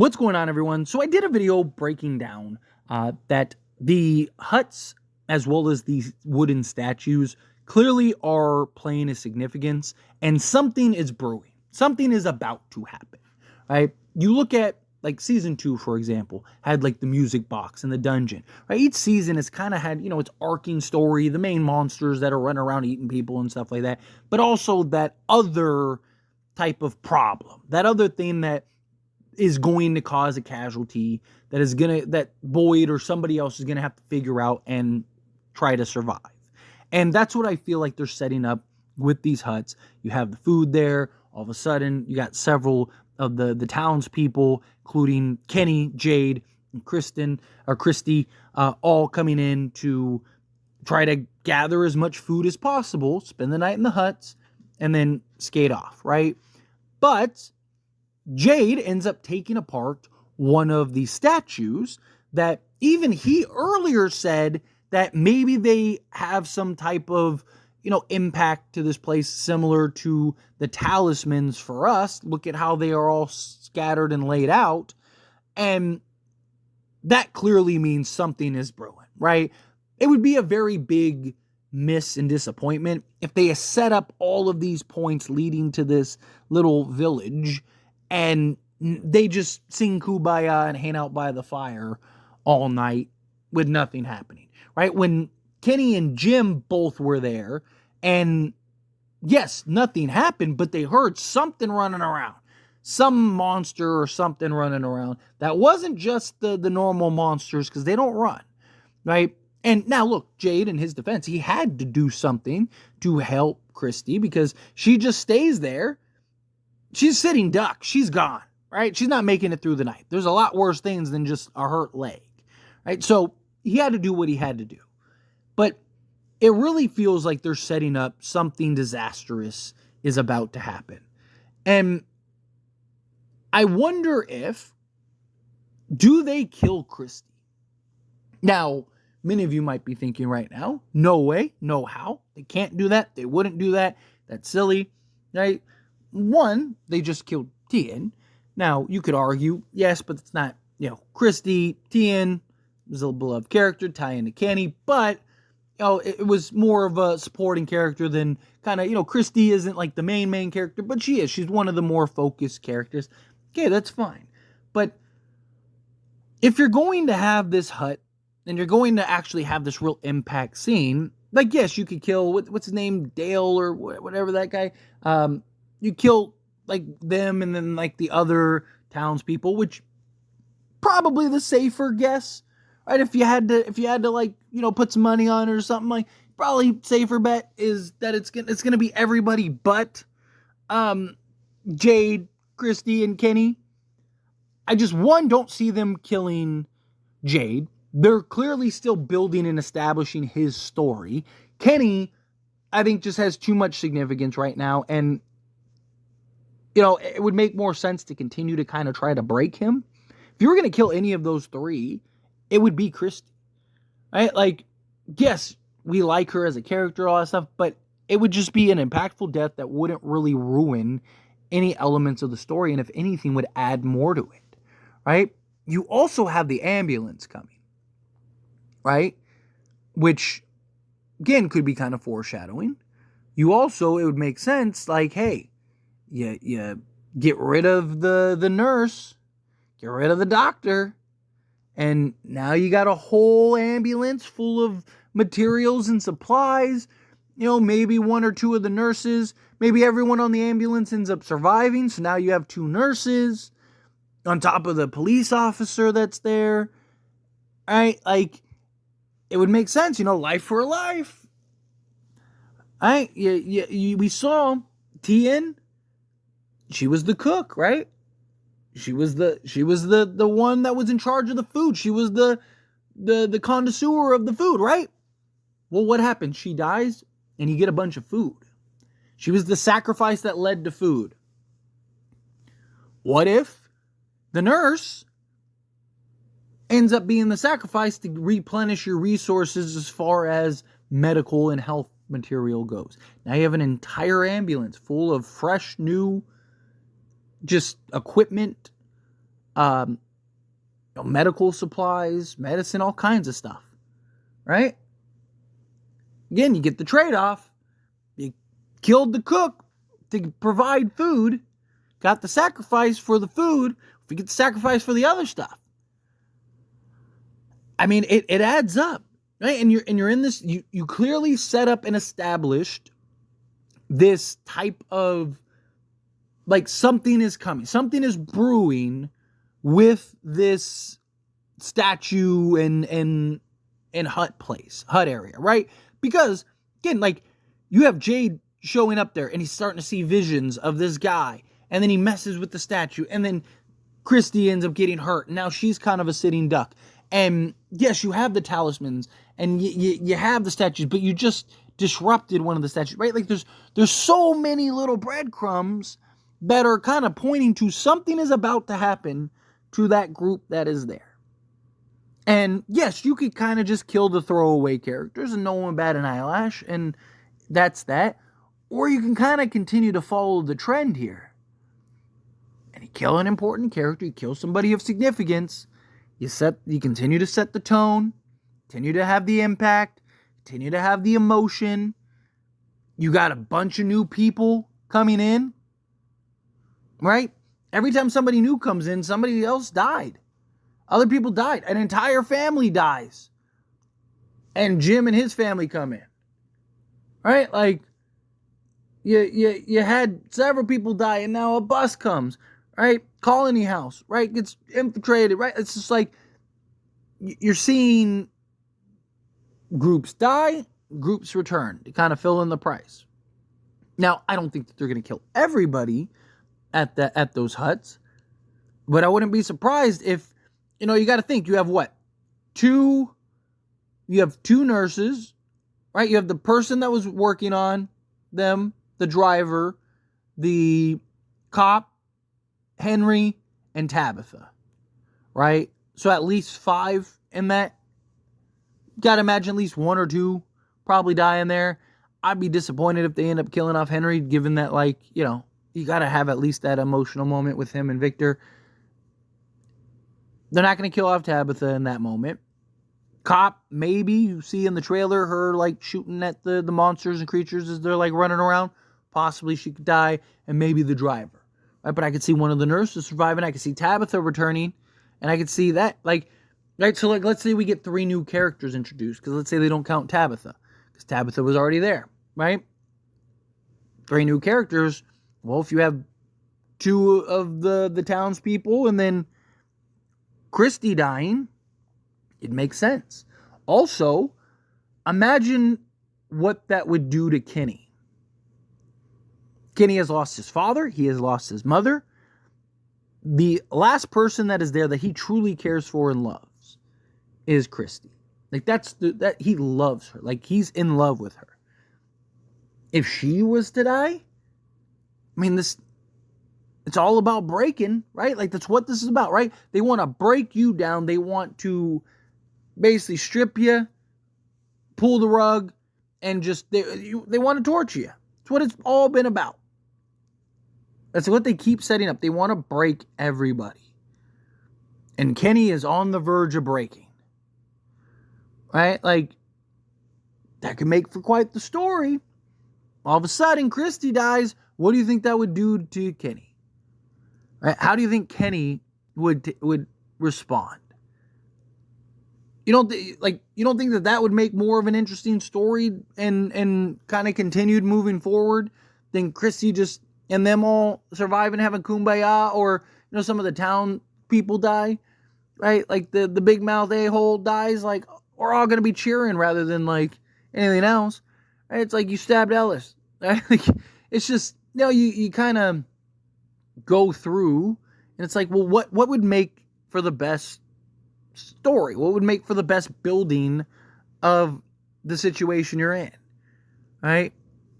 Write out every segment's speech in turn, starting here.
What's going on, everyone? So I did a video breaking down that the huts as well as these wooden statues clearly are playing a significance, and something is brewing. Something is about to happen, right? You look at like season 2, for example, had like the music box and the dungeon, right? Each season has kind of had, its arcing story, the main monsters that are running around eating people and stuff like that, but also that other type of problem, that other thing that is going to cause a casualty that Boyd or somebody else is gonna have to figure out and try to survive. And that's what I feel like they're setting up with these huts. You have the food there. All of a sudden, you got several of the townspeople, including Kenny, Jade, and Kristi, all coming in to try to gather as much food as possible, spend the night in the huts, and then skate off, right? But Jade ends up taking apart one of the statues that even he earlier said that maybe they have some type of, impact to this place similar to the talismans for us. Look at how they are all scattered and laid out. And that clearly means something is brewing, right? It would be a very big miss and disappointment if they set up all of these points leading to this little village and they just sing Kumbaya and hang out by the fire all night with nothing happening, right? When Kenny and Jim both were there, and yes, nothing happened, but they heard something running around. Some monster or something running around. That wasn't just the normal monsters, because they don't run, right? And now look, Jade, in his defense, he had to do something to help Kristi because she just stays there. She's sitting duck. She's gone, right? She's not making it through the night. There's a lot worse things than just a hurt leg, right? So he had to do what he had to do. But it really feels like they're setting up something disastrous is about to happen. And I wonder do they kill Kristi? Now, many of you might be thinking right now, no way, no how. They can't do that. They wouldn't do that. That's silly, right? One, they just killed Tien. Now, you could argue, yes, but it's not, Kristi, Tien was a beloved character, tie into Kenny, but, it was more of a supporting character than kind of, Kristi isn't like the main character, but she is. She's one of the more focused characters. Okay, that's fine. But if you're going to have this hut, and you're going to actually have this real impact scene, like, yes, you could kill, what's his name, Dale or whatever that guy, you kill, like, them and then, like, the other townspeople, which probably the safer guess, right? If you had to, like, put some money on it or something, like, probably safer bet is that it's gonna be everybody but, Jade, Kristi, and Kenny. I just, don't see them killing Jade. They're clearly still building and establishing his story. Kenny, I think, just has too much significance right now. And, it would make more sense to continue to kind of try to break him. If you were going to kill any of those three, it would be Kristi. Right? Like, yes, we like her as a character, all that stuff, but it would just be an impactful death that wouldn't really ruin any elements of the story. And if anything, would add more to it. Right? You also have the ambulance coming. Right? Which, again, could be kind of foreshadowing. You also, it would make sense, like, hey, you get rid of the nurse, get rid of the doctor, and now you got a whole ambulance full of materials and supplies. Maybe one or two of the nurses, maybe everyone on the ambulance ends up surviving, so now you have 2 nurses on top of the police officer that's there. Right? Like, it would make sense, life for life. Right? We saw Tien. She was the cook, right? She was the one that was in charge of the food. She was the connoisseur of the food, right? Well, what happened? She dies, and you get a bunch of food. She was the sacrifice that led to food. What if the nurse ends up being the sacrifice to replenish your resources as far as medical and health material goes? Now you have an entire ambulance full of fresh, new, just equipment, um, medical supplies, medicine, all kinds of stuff, right? Again, you get the trade-off. You killed the cook to provide food, got the sacrifice for the food, if you get the sacrifice for the other stuff. I mean, it adds up, right? And you're in this, you clearly set up and established this type of, like, something is coming, something is brewing with this statue and hut area, right? Because again, like, you have Jade showing up there and he's starting to see visions of this guy, and then he messes with the statue, and then Kristi ends up getting hurt, and now she's kind of a sitting duck. And yes, you have the talismans and you have the statues, but you just disrupted one of the statues, right? Like, there's so many little breadcrumbs that are kind of pointing to something is about to happen to that group that is there. And yes, you could kind of just kill the throwaway characters and no one bat an eyelash, and that's that. Or you can kind of continue to follow the trend here. And you kill an important character, you kill somebody of significance, you continue to set the tone, continue to have the impact, continue to have the emotion. You got a bunch of new people coming in, right? Every time somebody new comes in, somebody else died. Other people died. An entire family dies. And Jim and his family come in. Right? Like, you had several people die, and now a bus comes. Right? Colony house, right? Gets infiltrated, right? It's just like, you're seeing groups die, groups return to kind of fill in the price. Now, I don't think that they're going to kill everybody at those huts, but I wouldn't be surprised if, you got to think, you have what? You have two nurses, right? You have the person that was working on them, the driver, the cop, Henry, and Tabitha, right? So at least 5 in that. Gotta imagine at least 1 or 2 probably die in there. I'd be disappointed if they end up killing off Henry, given that, like, you gotta have at least that emotional moment with him and Victor. They're not gonna kill off Tabitha in that moment. Cop, maybe, you see in the trailer her, like, shooting at the monsters and creatures as they're, like, running around. Possibly she could die, and maybe the driver. Right, but I could see one of the nurses surviving. I could see Tabitha returning, and I could see that, like, right. So, like, let's say we get 3 new characters introduced, because let's say they don't count Tabitha, because Tabitha was already there, right? 3 new characters. Well, if you have 2 of the townspeople and then Kristi dying, it makes sense. Also, imagine what that would do to Kenny. Kenny has lost his father. He has lost his mother. The last person that is there that he truly cares for and loves is Kristi. Like, that he loves her. Like, he's in love with her. If she was to die, I mean, it's all about breaking, right? Like, that's what this is about, right? They want to break you down. They want to basically strip you, pull the rug, and just, they want to torture you. That's what it's all been about. That's what they keep setting up. They want to break everybody. And Kenny is on the verge of breaking. Right? Like, that could make for quite the story. All of a sudden, Kristi dies. What do you think that would do to Kenny? Right? How do you think Kenny would respond? You don't think that would make more of an interesting story and kind of continued moving forward than Kristi just and them all survive and have a kumbaya, or some of the town people die, right? Like the big mouth a-hole dies. Like, we're all gonna be cheering rather than like anything else, right? It's like you stabbed Ellis, right? Like, it's just, you kind of go through, and it's like, well, what would make for the best story? What would make for the best building of the situation you're in, right?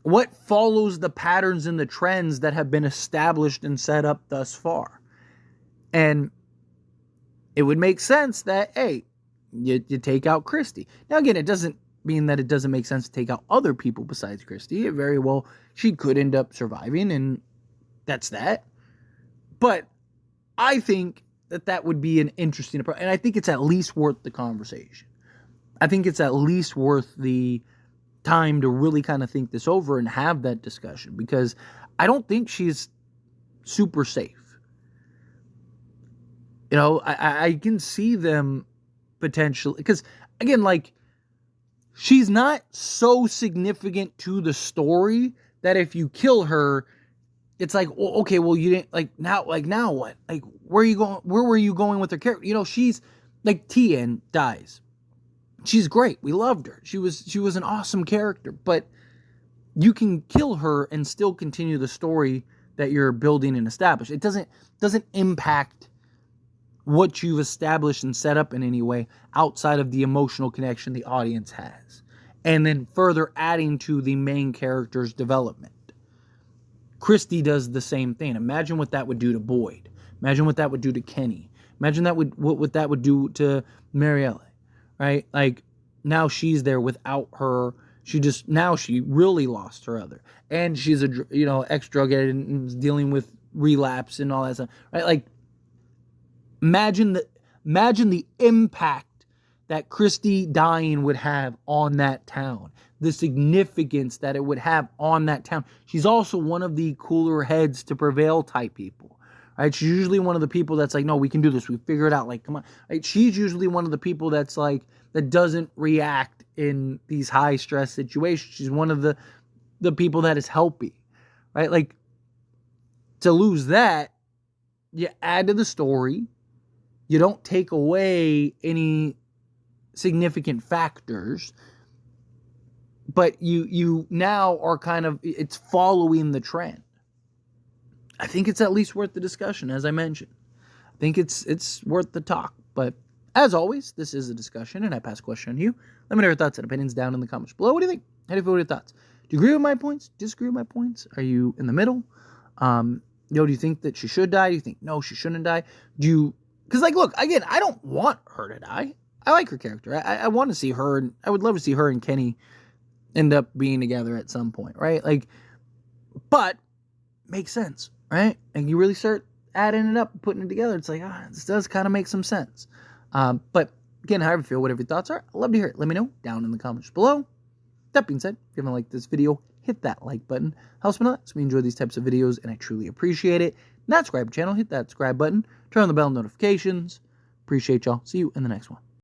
What follows the patterns and the trends that have been established and set up thus far? And it would make sense that, hey, you take out Kristi. Now, again, it doesn't mean that it doesn't make sense to take out other people besides Kristi. It very well, she could end up surviving, and that's that. But I think that would be an interesting approach. And I think it's at least worth the conversation. I think it's at least worth the time to really kind of think this over and have that discussion, because I don't think she's super safe. You know, I can see them potentially, because again, like, she's not so significant to the story that if you kill her, it's like, well, okay, well, you didn't, like, now what? Like, where were you going with her character? You know, she's like, Tien dies. She's great. We loved her. She was an awesome character, but you can kill her and still continue the story that you're building and establish. It doesn't impact what you've established and set up in any way outside of the emotional connection the audience has. And then further adding to the main character's development. Kristi does the same thing. Imagine what that would do to Boyd. Imagine what that would do to Kenny. Imagine what that would do to Marielle, right? Like, now she's there without her. She really lost her other. And she's a, ex-drug addict and is dealing with relapse and all that stuff, right? Like, imagine the impact that Kristi dying would have on that town. The significance that it would have on that town. She's also one of the cooler heads to prevail type people, right? She's usually one of the people that's like, no, we can do this. We figure it out. Like, come on. Right? She's usually one of the people that's like, that doesn't react in these high stress situations. She's one of the people that is helpy, right? Like, to lose that, you add to the story. You don't take away any significant factors, but you now are kind of, it's following the trend. I think it's at least worth the discussion, as I mentioned. I think it's worth the talk. But as always, this is a discussion, and I pass a question on you. Let me know your thoughts and opinions down in the comments below. What do you think? How do you feel with your thoughts? Do you agree with my points? Disagree with my points? Are you in the middle? Do you think that she should die? Do you think, no, she shouldn't die? Because, like, look, again, I don't want her to die. I like her character. I want to see her, and I would love to see her and Kenny end up being together at some point, right? Like, but makes sense, right? And you really start adding it up, putting it together. It's like, this does kind of make some sense. But again, however you feel, whatever your thoughts are, I'd love to hear it. Let me know down in the comments below. That being said, if you haven't liked this video, hit that like button. Helps me a lot. So we enjoy these types of videos, and I truly appreciate it. Not subscribe to the channel, hit that subscribe button. Turn on the bell notifications. Appreciate y'all. See you in the next one.